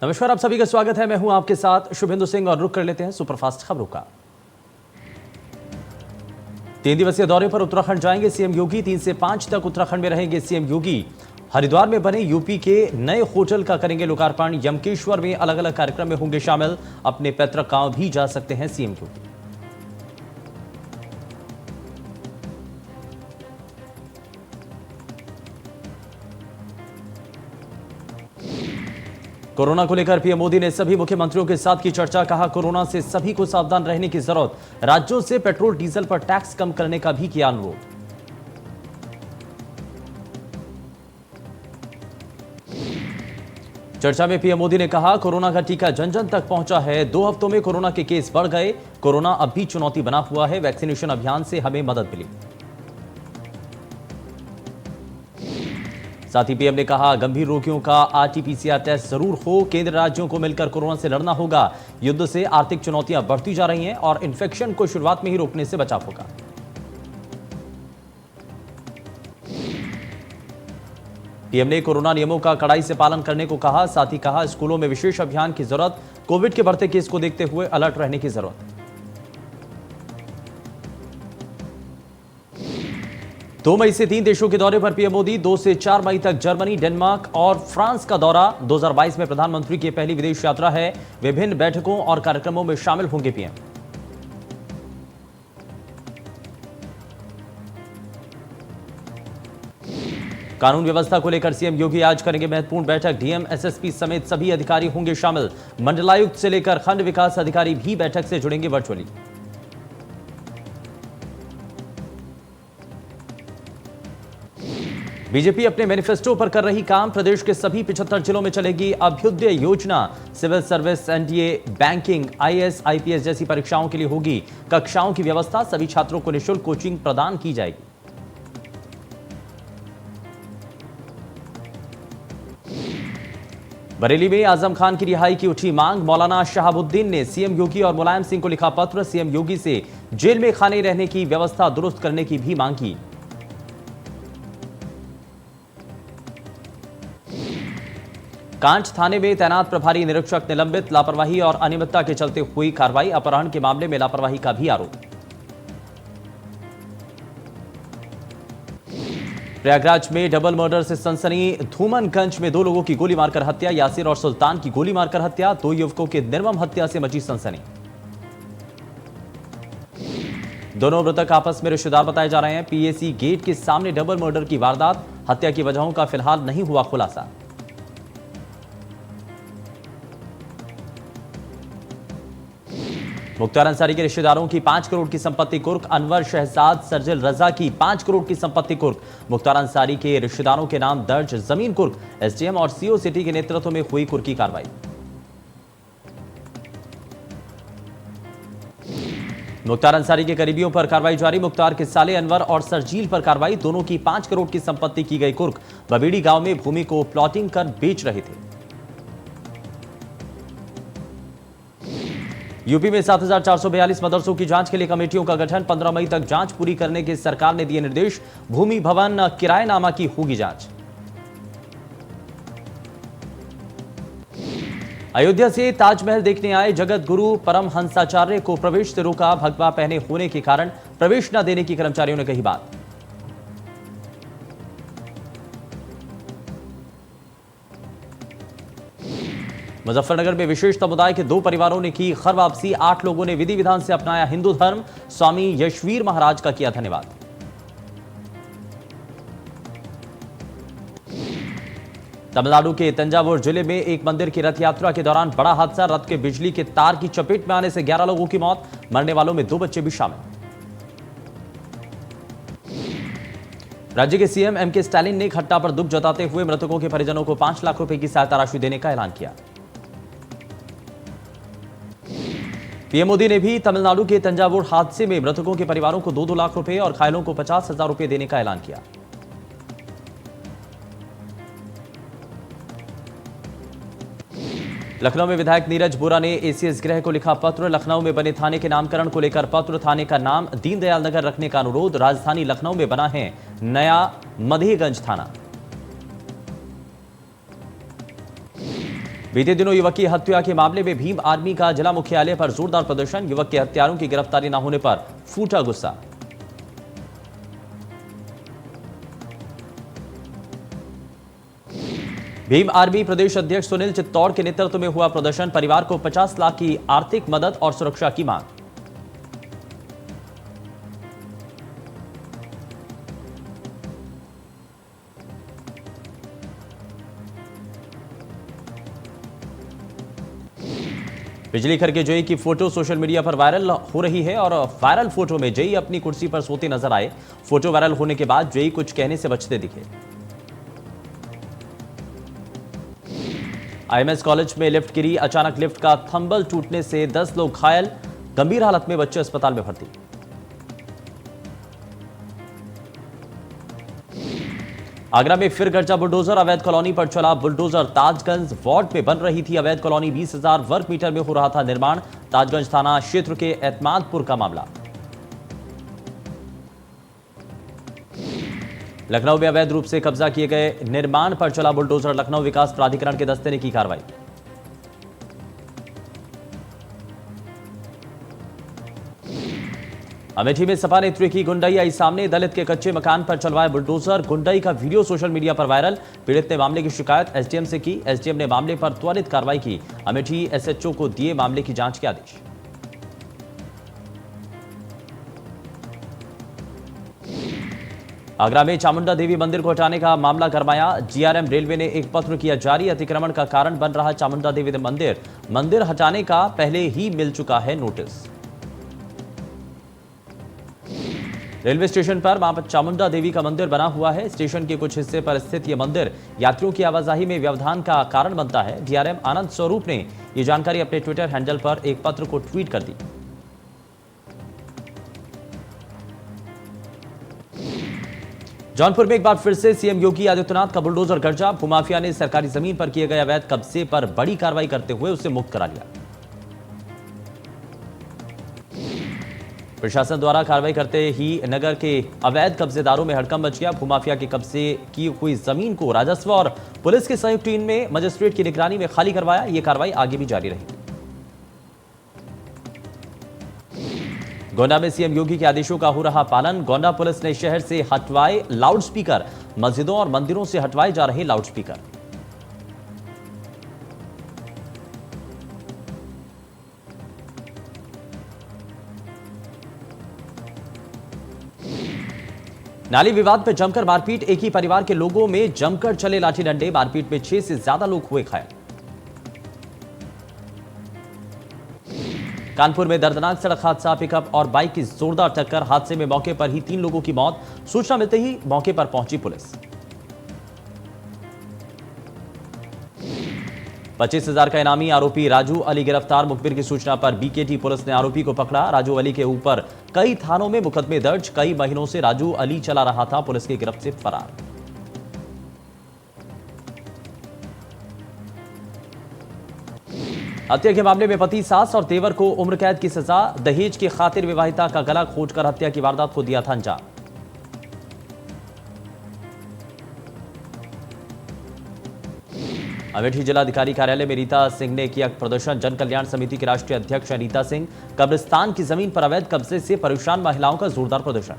नमस्कार, आप सभी का स्वागत है। मैं हूं आपके साथ शुभेंदु सिंह और रुक कर लेते हैं सुपरफास्ट खबरों का। 3 दिवसीय दौरे पर उत्तराखंड जाएंगे सीएम योगी। 3 से 5 तक उत्तराखंड में रहेंगे सीएम योगी। हरिद्वार में बने यूपी के नए होटल का करेंगे लोकार्पण। यमकेश्वर में अलग अलग कार्यक्रम में होंगे शामिल। अपने पैतृक गांव भी जा सकते हैं सीएम योगी। कोरोना को लेकर पीएम मोदी ने सभी मुख्यमंत्रियों के साथ की चर्चा। कहा, कोरोना से सभी को सावधान रहने की जरूरत। राज्यों से पेट्रोल डीजल पर टैक्स कम करने का भी किया अनुरोध। चर्चा में पीएम मोदी ने कहा, कोरोना का टीका जन जन तक पहुंचा है। 2 हफ्तों में कोरोना के केस बढ़ गए। कोरोना अब भी चुनौती बना हुआ है। वैक्सीनेशन अभियान से हमें मदद मिली। साथ ही पीएम ने कहा, गंभीर रोगियों का आरटी-पीसीआर टेस्ट जरूर हो। केंद्र राज्यों को मिलकर कोरोना से लड़ना होगा। युद्ध से आर्थिक चुनौतियां बढ़ती जा रही हैं और इन्फेक्शन को शुरुआत में ही रोकने से बचाव होगा। पीएम ने कोरोना नियमों का कड़ाई से पालन करने को कहा। साथ ही कहा, स्कूलों में विशेष अभियान की जरूरत। कोविड के बढ़ते केस को देखते हुए अलर्ट रहने की जरूरत। 2 मई से 3 देशों के दौरे पर पीएम मोदी। 2 से 4 मई तक जर्मनी, डेनमार्क और फ्रांस का दौरा। 2022 में प्रधानमंत्री की पहली विदेश यात्रा है। विभिन्न बैठकों और कार्यक्रमों में शामिल होंगे पीएम। कानून व्यवस्था को लेकर सीएम योगी आज करेंगे महत्वपूर्ण बैठक। डीएम, एसएसपी समेत सभी अधिकारी होंगे शामिल। मंडलायुक्त से लेकर खंड विकास अधिकारी भी बैठक से जुड़ेंगे वर्चुअली। बीजेपी अपने मैनिफेस्टो पर कर रही काम। प्रदेश के सभी 75 जिलों में चलेगी अभ्युदय योजना। Civil service, NDA, banking, IAS, IPS जैसी परीक्षाओं के लिए होगी कक्षाओं की व्यवस्था। सभी छात्रों को निःशुल्क कोचिंग प्रदान की जाएगी। बरेली में आजम खान की रिहाई की उठी मांग। मौलाना शहाबुद्दीन ने सीएम योगी और मुलायम सिंह को लिखा पत्र। सीएम योगी से जेल में खाने रहने की व्यवस्था दुरुस्त करने की भी मांग की। कांच थाने में तैनात प्रभारी निरीक्षक निलंबित। लापरवाही और अनियमितता के चलते हुई कार्रवाई। अपहरण के मामले में लापरवाही का भी आरोप। प्रयागराज में डबल मर्डर से सनसनी। धूमनगंज में 2 लोगों की गोली मारकर हत्या। यासिर और सुल्तान की गोली मारकर हत्या। 2 युवकों की निर्मम हत्या से मची सनसनी। दोनों मृतक आपस में रिश्तेदार बताए जा रहे हैं। पीएसी गेट के सामने डबल मर्डर की वारदात। हत्या की वजहों का फिलहाल नहीं हुआ खुलासा। मुख्तार अंसारी के रिश्तेदारों की 5 करोड़ की संपत्ति कुर्क। अनवर शहजाद सरजिल रजा की 5 करोड़ की संपत्ति कुर्क। मुख्तार अंसारी के रिश्तेदारों के नाम दर्ज जमीन कुर्क। एसडीएम और सीओ सिटी के नेतृत्व में हुई कुर्की कार्रवाई। मुख्तार अंसारी के करीबियों पर कार्रवाई जारी। मुख्तार के साले अनवर और सरजील पर कार्रवाई। दोनों की 5 करोड़ की संपत्ति की गई कुर्क। बबीड़ी गांव में भूमि को प्लॉटिंग कर बेच रहे थे। यूपी में 7,442 मदरसों की जांच के लिए कमेटियों का गठन। 15 मई तक जांच पूरी करने के सरकार ने दिए निर्देश। भूमि भवन किराएनामा की होगी जांच। अयोध्या से ताजमहल देखने आए जगत गुरु परमहंसाचार्य को प्रवेश से रोका। भगवा पहने होने के कारण प्रवेश न देने की कर्मचारियों ने कही बात। मुजफ्फरनगर में विशेष समुदाय के 2 परिवारों ने की घर वापसी। 8 लोगों ने विधि विधान से अपनाया हिंदू धर्म। स्वामी यशवीर महाराज का किया धन्यवाद। तमिलनाडु के तंजावुर जिले में एक मंदिर की रथ यात्रा के दौरान बड़ा हादसा। रथ के बिजली के तार की चपेट में आने से 11 लोगों की मौत। मरने वालों में 2 बच्चे भी शामिल। राज्य के सीएम एमके स्टालिन ने घटना पर दुख जताते हुए मृतकों के परिजनों को 5 लाख रुपए की सहायता राशि देने का ऐलान किया। पीएम मोदी ने भी तमिलनाडु के तंजावुर हादसे में मृतकों के परिवारों को 2-2 लाख रुपए और घायलों को 50,000 रुपए देने का ऐलान किया। लखनऊ में विधायक नीरज बोरा ने एसीएस गृह को लिखा पत्र। लखनऊ में बने थाने के नामकरण को लेकर पत्र। थाने का नाम दीनदयाल नगर रखने का अनुरोध। राजधानी लखनऊ में बना है नया मधेगंज थाना। बीते दिनों युवक की हत्या के मामले में भीम आर्मी का जिला मुख्यालय पर जोरदार प्रदर्शन, युवक के हत्यारों की गिरफ्तारी न होने पर फूटा गुस्सा। भीम आर्मी प्रदेश अध्यक्ष सुनील चित्तौड़ के नेतृत्व में हुआ प्रदर्शन, परिवार को 50 लाख की आर्थिक मदद और सुरक्षा की मांग। बिजली खड़गे जेई की फोटो सोशल मीडिया पर वायरल हो रही है और वायरल फोटो में जेई अपनी कुर्सी पर सोते नजर आए। फोटो वायरल होने के बाद जेई कुछ कहने से बचते दिखे। आईएमएस कॉलेज में लिफ्ट गिरी, अचानक लिफ्ट का थंबल टूटने से 10 लोग घायल, गंभीर हालत में बच्चे अस्पताल में भर्ती। आगरा में फिर गरजा बुलडोजर, अवैध कॉलोनी पर चला बुलडोजर, ताजगंज वार्ड में बन रही थी अवैध कॉलोनी, 20,000 वर्ग मीटर में हो रहा था निर्माण, ताजगंज थाना क्षेत्र के एतमादपुर का मामला। लखनऊ में अवैध रूप से कब्जा किए गए निर्माण पर चला बुलडोजर, लखनऊ विकास प्राधिकरण के दस्ते ने की कार्रवाई। अमेठी में सपा नेत्री की गुंडाई आई सामने, दलित के कच्चे मकान पर चलवाए बुलडोजर, गुंडाई का वीडियो सोशल मीडिया पर वायरल। पीड़ित ने मामले की शिकायत एसडीएम से की, एसडीएम ने मामले पर त्वरित कार्रवाई की, अमेठी एसएचओ को दिए मामले की जांच के आदेश। आगरा में चामुंडा देवी मंदिर को हटाने का मामला गरमाया, जीआरएम रेलवे ने एक पत्र किया जारी, अतिक्रमण का कारण बन रहा चामुंडा देवी मंदिर हटाने का पहले ही मिल चुका है नोटिस। रेलवे स्टेशन पर मां चामुंडा देवी का मंदिर बना हुआ है, स्टेशन के कुछ हिस्से पर स्थित यह मंदिर यात्रियों की आवाजाही में व्यवधान का कारण बनता है। डीआरएम आनंद स्वरूप ने यह जानकारी अपने ट्विटर हैंडल पर एक पत्र को ट्वीट कर दी। जौनपुर में एक बार फिर से सीएम योगी आदित्यनाथ का बुलडोजर गर्जा, भूमाफिया ने सरकारी जमीन पर किए गए अवैध कब्जे पर बड़ी कार्रवाई करते हुए उसे मुक्त करा लिया। प्रशासन द्वारा कार्रवाई करते ही नगर के अवैध कब्जेदारों में हड़कंप मच गया। भूमाफिया के कब्जे की हुई जमीन को राजस्व और पुलिस की संयुक्त टीम में मजिस्ट्रेट की निगरानी में खाली करवाया। यह कार्रवाई आगे भी जारी रहेगी। गोंडा में सीएम योगी के आदेशों का हो रहा पालन, गोंडा पुलिस ने शहर से हटवाए लाउडस्पीकर, मस्जिदों और मंदिरों से हटवाए जा रहे लाउडस्पीकर। नाली विवाद पर जमकर मारपीट, एक ही परिवार के लोगों में जमकर चले लाठी डंडे, मारपीट में 6 से ज्यादा लोग हुए घायल। कानपुर में दर्दनाक सड़क हादसा, पिकअप और बाइक की जोरदार टक्कर, हादसे में मौके पर ही 3 लोगों की मौत, सूचना मिलते ही मौके पर पहुंची पुलिस। 25,000 का इनामी आरोपी राजू अली गिरफ्तार, मुखबिर की सूचना पर बीकेटी पुलिस ने आरोपी को पकड़ा। राजू अली के ऊपर कई थानों में मुकदमे दर्ज, कई महीनों से राजू अली चला रहा था पुलिस की गिरफ्त से फरार। हत्या के मामले में पति, सास और देवर को उम्र कैद की सजा, दहेज की खातिर विवाहिता का गला घोंटकर हत्या की वारदात को दिया था अंजाम। अमेठी जिलाधिकारी कार्यालय में रीता सिंह ने किया प्रदर्शन, जन कल्याण समिति की राष्ट्रीय अध्यक्ष रीता सिंह, कब्रिस्तान की जमीन पर अवैध कब्जे से परेशान महिलाओं का जोरदार प्रदर्शन।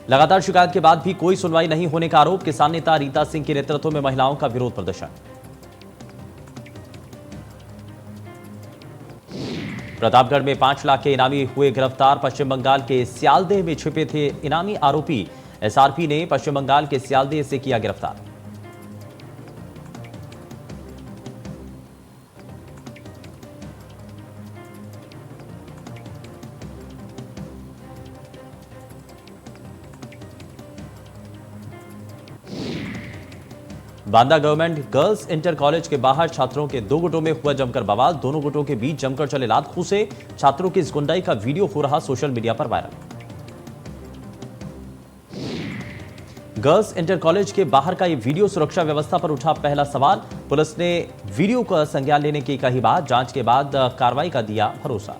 लगातार शिकायत के बाद भी कोई सुनवाई नहीं होने का आरोप, किसान नेता रीता सिंह के नेतृत्व में महिलाओं का विरोध प्रदर्शन। प्रतापगढ़ में 5 लाख के इनामी हुए गिरफ्तार, पश्चिम बंगाल के सियालदेह में छिपे थे इनामी आरोपी, एसआरपी ने पश्चिम बंगाल के सियालदेह से किया गिरफ्तार। Banda government girls inter college के बाहर छात्रों के 2 गुटों में हुआ जमकर बवाल, दोनों गुटों के बीच जमकर चले लात घूंसे, छात्रों की इस गुंडाई का वीडियो हो रहा सोशल मीडिया पर वायरल। गर्ल्स इंटर कॉलेज के बाहर का यह वीडियो, सुरक्षा व्यवस्था पर उठा पहला सवाल, पुलिस ने वीडियो का संज्ञान लेने की कही बात, जांच के बाद कार्रवाई का दिया भरोसा।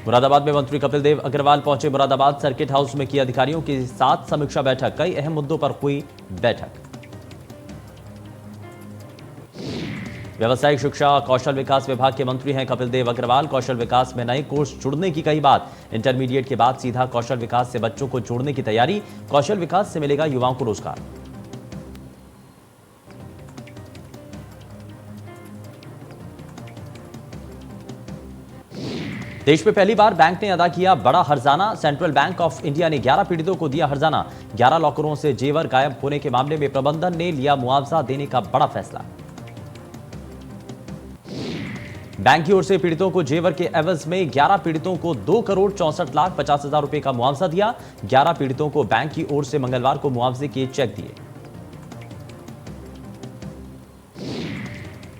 मुरादाबाद में मंत्री कपिल देव अग्रवाल पहुंचे। मुरादाबाद सर्किट हाउस में की अधिकारियों के साथ समीक्षा बैठक। कई अहम मुद्दों पर हुई बैठक। व्यावसायिक शिक्षा और कौशल विकास विभाग के मंत्री हैं कपिल देव अग्रवाल। कौशल विकास में नए कोर्स जुड़ने की कही बात। इंटरमीडिएट के बाद सीधा कौशल विकास से बच्चों को जोड़ने की तैयारी। कौशल विकास से मिलेगा युवाओं को रोजगार। देश में पहली बार बैंक ने अदा किया बड़ा हर्जाना। सेंट्रल बैंक ऑफ इंडिया ने 11 पीड़ितों को दिया हर्जाना। 11 लॉकरों से जेवर गायब होने के मामले में प्रबंधन ने लिया मुआवजा देने का बड़ा फैसला। बैंक की ओर से पीड़ितों को जेवर के एवज में 11 पीड़ितों को 2,64,50,000 रुपए का मुआवजा दिया। 11 पीड़ितों को बैंक की ओर से मंगलवार को मुआवजे के चेक दिए।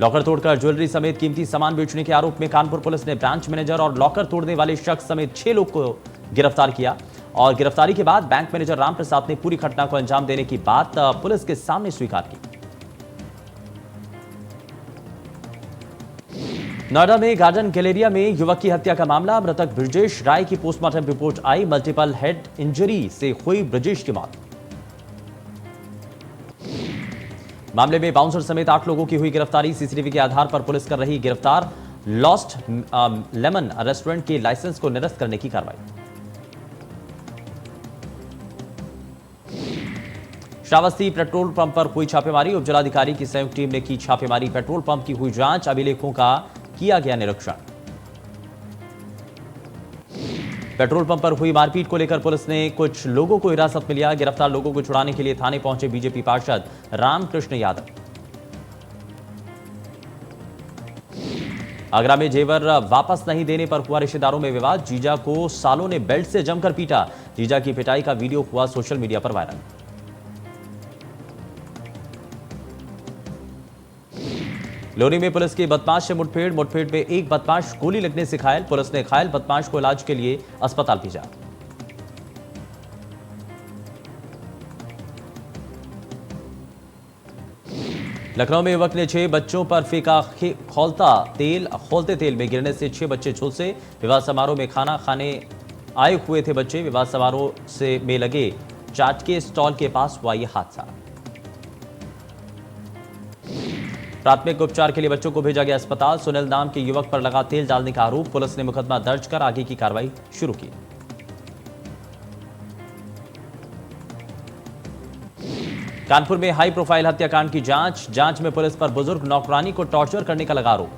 लॉकर तोड़कर ज्वेलरी समेत कीमती सामान बेचने के आरोप में कानपुर पुलिस ने ब्रांच मैनेजर और लॉकर तोड़ने वाले शख्स समेत 6 लोग को गिरफ्तार किया। और गिरफ्तारी के बाद बैंक मैनेजर राम प्रसाद ने पूरी घटना को अंजाम देने की बात पुलिस के सामने स्वीकार की। नोएडा में गार्डन गैलेरिया में युवक की हत्या का मामला। मृतक ब्रजेश राय की पोस्टमार्टम रिपोर्ट आई। मल्टीपल हेड इंजरी से हुई ब्रजेश की मौत। मामले में बाउंसर समेत 8 लोगों की हुई गिरफ्तारी। सीसीटीवी के आधार पर पुलिस कर रही गिरफ्तार। लॉस्ट लेमन रेस्टोरेंट के लाइसेंस को निरस्त करने की कार्रवाई। श्रावस्ती पेट्रोल पंप पर हुई छापेमारी। उपजिलाधिकारी की संयुक्त टीम ने की छापेमारी। पेट्रोल पंप की हुई जांच। अभिलेखों का किया गया निरीक्षण। पेट्रोल पंप पर हुई मारपीट को लेकर पुलिस ने कुछ लोगों को हिरासत में लिया। गिरफ्तार लोगों को छुड़ाने के लिए थाने पहुंचे बीजेपी पार्षद रामकृष्ण यादव। आगरा में जेवर वापस नहीं देने पर हुआ रिश्तेदारों में विवाद। जीजा को सालों ने बेल्ट से जमकर पीटा। जीजा की पिटाई का वीडियो हुआ सोशल मीडिया पर वायरल। लोनी में पुलिस की बदमाश से मुठभेड़ में एक बदमाश गोली लगने से घायल। पुलिस ने घायल बदमाश को इलाज के लिए अस्पताल भेजा। लखनऊ में युवक ने 6 बच्चों पर फेंका खौलते तेल में गिरने से 6 बच्चे झुलसे। विवाह समारोह में खाना खाने आए हुए थे बच्चे। विवाह समारोह में लगे चाट के स्टॉल के पास हुआ यह हादसा। प्राथमिक उपचार के लिए बच्चों को भेजा गया अस्पताल। सुनील नाम के युवक पर लगा तेल डालने का आरोप। पुलिस ने मुकदमा दर्ज कर आगे की कार्रवाई शुरू की। कानपुर में हाई प्रोफाइल हत्याकांड की जांच में पुलिस पर बुजुर्ग नौकरानी को टॉर्चर करने का लगा आरोप।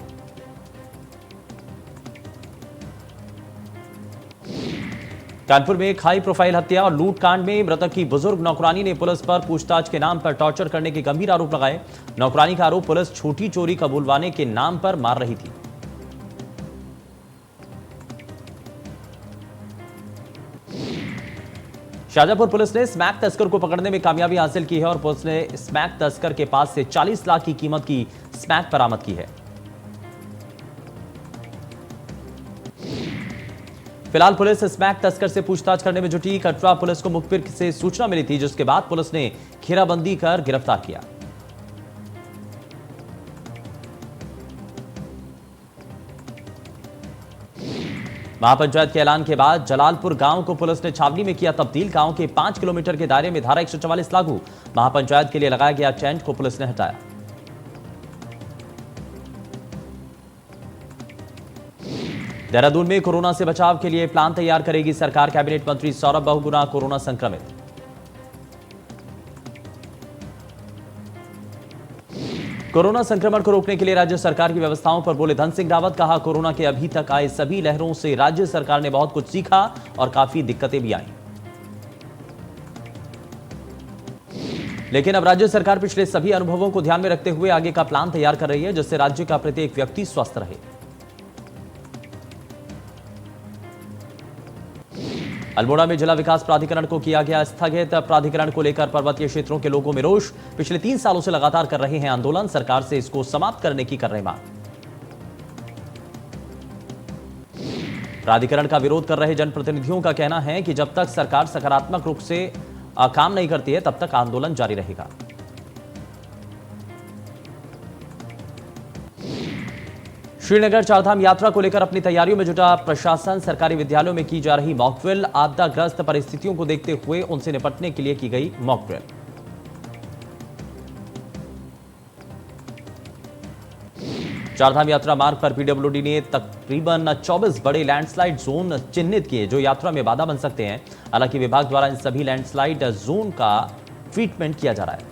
कानपुर में एक हाई प्रोफाइल हत्या और लूट कांड में मृतक की बुजुर्ग नौकरानी ने पुलिस पर पूछताछ के नाम पर टॉर्चर करने के गंभीर आरोप लगाए। नौकरानी का आरोप पुलिस छोटी चोरी कबूलवाने के नाम पर मार रही थी। शाहजहांपुर पुलिस ने स्मैक तस्कर को पकड़ने में कामयाबी हासिल की है और पुलिस ने स्मैक तस्कर के पास से 40 लाख की कीमत की स्मैक बरामद की है। फिलहाल पुलिस स्मैक तस्कर से पूछताछ करने में जुटी। कटरा पुलिस को मुखबिर से सूचना मिली थी, जिसके बाद पुलिस ने घेराबंदी कर गिरफ्तार किया। महापंचायत के ऐलान के बाद जलालपुर गांव को पुलिस ने छावनी में किया तब्दील। गांव के 5 किलोमीटर के दायरे में धारा 144 लागू। महापंचायत के लिए लगाया गया टेंट को पुलिस ने हटाया। देहरादून में कोरोना से बचाव के लिए प्लान तैयार करेगी सरकार। कैबिनेट मंत्री सौरभ बहुगुणा कोरोना संक्रमित। कोरोना संक्रमण को रोकने के लिए राज्य सरकार की व्यवस्थाओं पर बोले धन सिंह रावत। कहा, कोरोना के अभी तक आए सभी लहरों से राज्य सरकार ने बहुत कुछ सीखा और काफी दिक्कतें भी आईं। लेकिन अब राज्य सरकार पिछले सभी अनुभवों को ध्यान में रखते हुए आगे का प्लान तैयार कर रही है, जिससे राज्य का प्रत्येक व्यक्ति स्वस्थ रहे। अल्मोड़ा में जिला विकास प्राधिकरण को किया गया स्थगित। प्राधिकरण को लेकर पर्वतीय क्षेत्रों के लोगों में रोष। पिछले 3 सालों से लगातार कर रहे हैं आंदोलन। सरकार से इसको समाप्त करने की कर रहे मांग। प्राधिकरण का विरोध कर रहे जनप्रतिनिधियों का कहना है कि जब तक सरकार सकारात्मक रूप से काम नहीं करती है, तब तक आंदोलन जारी रहेगा। श्रीनगर चारधाम यात्रा को लेकर अपनी तैयारियों में जुटा प्रशासन। सरकारी विद्यालयों में की जा रही मॉक ड्रिल, आपदाग्रस्त परिस्थितियों को देखते हुए उनसे निपटने के लिए की गई मॉक ड्रिल। चारधाम यात्रा मार्ग पर पीडब्ल्यूडी ने तकरीबन 24 बड़े लैंडस्लाइड जोन चिन्हित किए जो यात्रा में बाधा बन सकते हैं। हालांकि विभाग द्वारा इन सभी लैंडस्लाइड जोन का ट्रीटमेंट किया जा रहा है,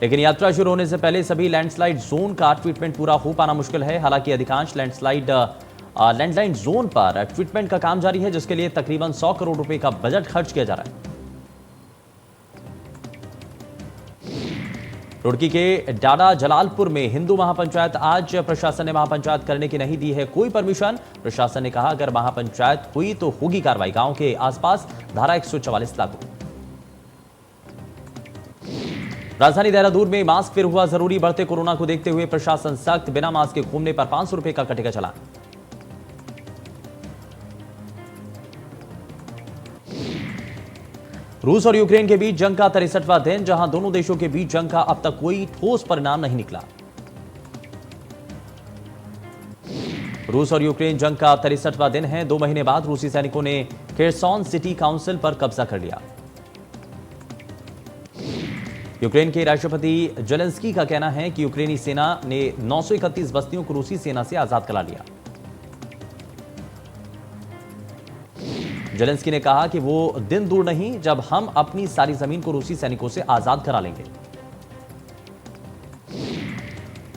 लेकिन यात्रा शुरू होने से पहले सभी लैंडस्लाइड जोन का ट्रीटमेंट पूरा हो पाना मुश्किल है। हालांकि अधिकांश लैंडलाइन जोन पर ट्रीटमेंट का काम जारी है, जिसके लिए तकरीबन 100 करोड़ रुपए का बजट खर्च किया जा रहा है। रुड़की के डाडा जलालपुर में हिंदू महापंचायत, आज प्रशासन ने महापंचायत करने की नहीं दी है कोई परमिशन। प्रशासन ने कहा अगर महापंचायत हुई तो होगी कार्रवाई। गांव के आसपास धारा 144 लागू। राजधानी देहरादून में मास्क फिर हुआ जरूरी, बढ़ते कोरोना को देखते हुए प्रशासन सख्त। बिना मास्क के घूमने पर 500 रुपए का कटेगा चालान। रूस और यूक्रेन के बीच जंग का 63वां दिन, जहां दोनों देशों के बीच जंग का अब तक कोई ठोस परिणाम नहीं निकला। रूस और यूक्रेन जंग का 63वां दिन है। 2 महीने बाद रूसी सैनिकों ने खेरसॉन सिटी काउंसिल पर कब्जा कर लिया। यूक्रेन के राष्ट्रपति जेलेंस्की का कहना है कि यूक्रेनी सेना ने 931 बस्तियों को रूसी सेना से आजाद करा लिया। जेलेंस्की ने कहा कि वो दिन दूर नहीं जब हम अपनी सारी जमीन को रूसी सैनिकों से आजाद करा लेंगे।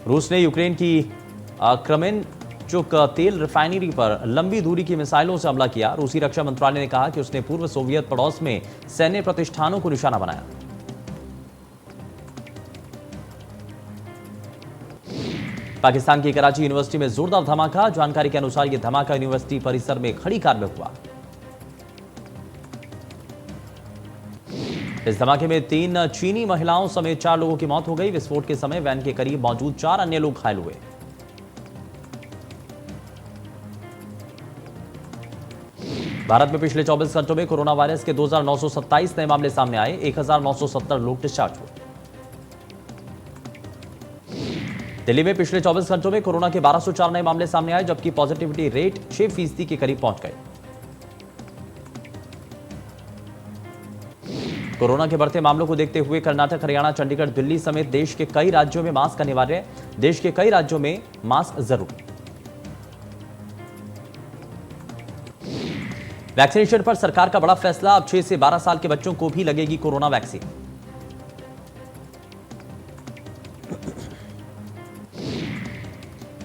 रूस ने यूक्रेन की क्रेमेंचुक तेल रिफाइनरी पर लंबी दूरी की मिसाइलों से हमला किया। रूसी रक्षा मंत्रालय ने कहा कि उसने पूर्व सोवियत पड़ोस में सैन्य प्रतिष्ठानों को निशाना बनाया। पाकिस्तान की कराची यूनिवर्सिटी में जोरदार धमाका। जानकारी के अनुसार यह धमाका यूनिवर्सिटी परिसर में खड़ी कार में हुआ। इस धमाके में 3 चीनी महिलाओं समेत 4 लोगों की मौत हो गई। विस्फोट के समय वैन के करीब मौजूद 4 अन्य लोग घायल हुए। भारत में पिछले 24 घंटों में कोरोना वायरस के 2927 नए मामले सामने आए। 1970 लोग डिस्चार्ज हुए। दिल्ली में पिछले 24 घंटों में कोरोना के 1204 नए मामले सामने आए, जबकि पॉजिटिविटी रेट 6% के करीब पहुंच गए। कोरोना के बढ़ते मामलों को देखते हुए कर्नाटक, हरियाणा, चंडीगढ़, दिल्ली समेत देश के कई राज्यों में मास्क अनिवार्य है। देश के कई राज्यों में मास्क जरूरी। वैक्सीनेशन पर सरकार का बड़ा फैसला। अब 6 से 12 साल के बच्चों को भी लगेगी कोरोना वैक्सीन।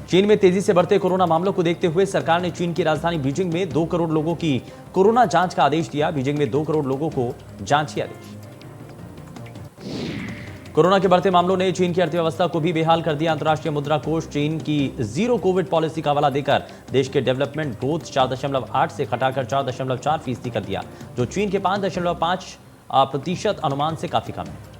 चीन में तेजी से बढ़ते कोरोना मामलों को देखते हुए सरकार ने चीन की राजधानी बीजिंग में 2 करोड़ लोगों की कोरोना जांच का आदेश दिया। बीजिंग में 2 करोड़ लोगों को जांच की आदेश। कोरोना के बढ़ते मामलों ने चीन की अर्थव्यवस्था को भी बेहाल कर दिया। अंतर्राष्ट्रीय मुद्रा कोष चीन की जीरो कोविड पॉलिसी का हवाला देकर देश के डेवलपमेंट ग्रोथ 4.8 से घटाकर 4.4% कर दिया, जो चीन के 5.5% अनुमान से काफी कम है।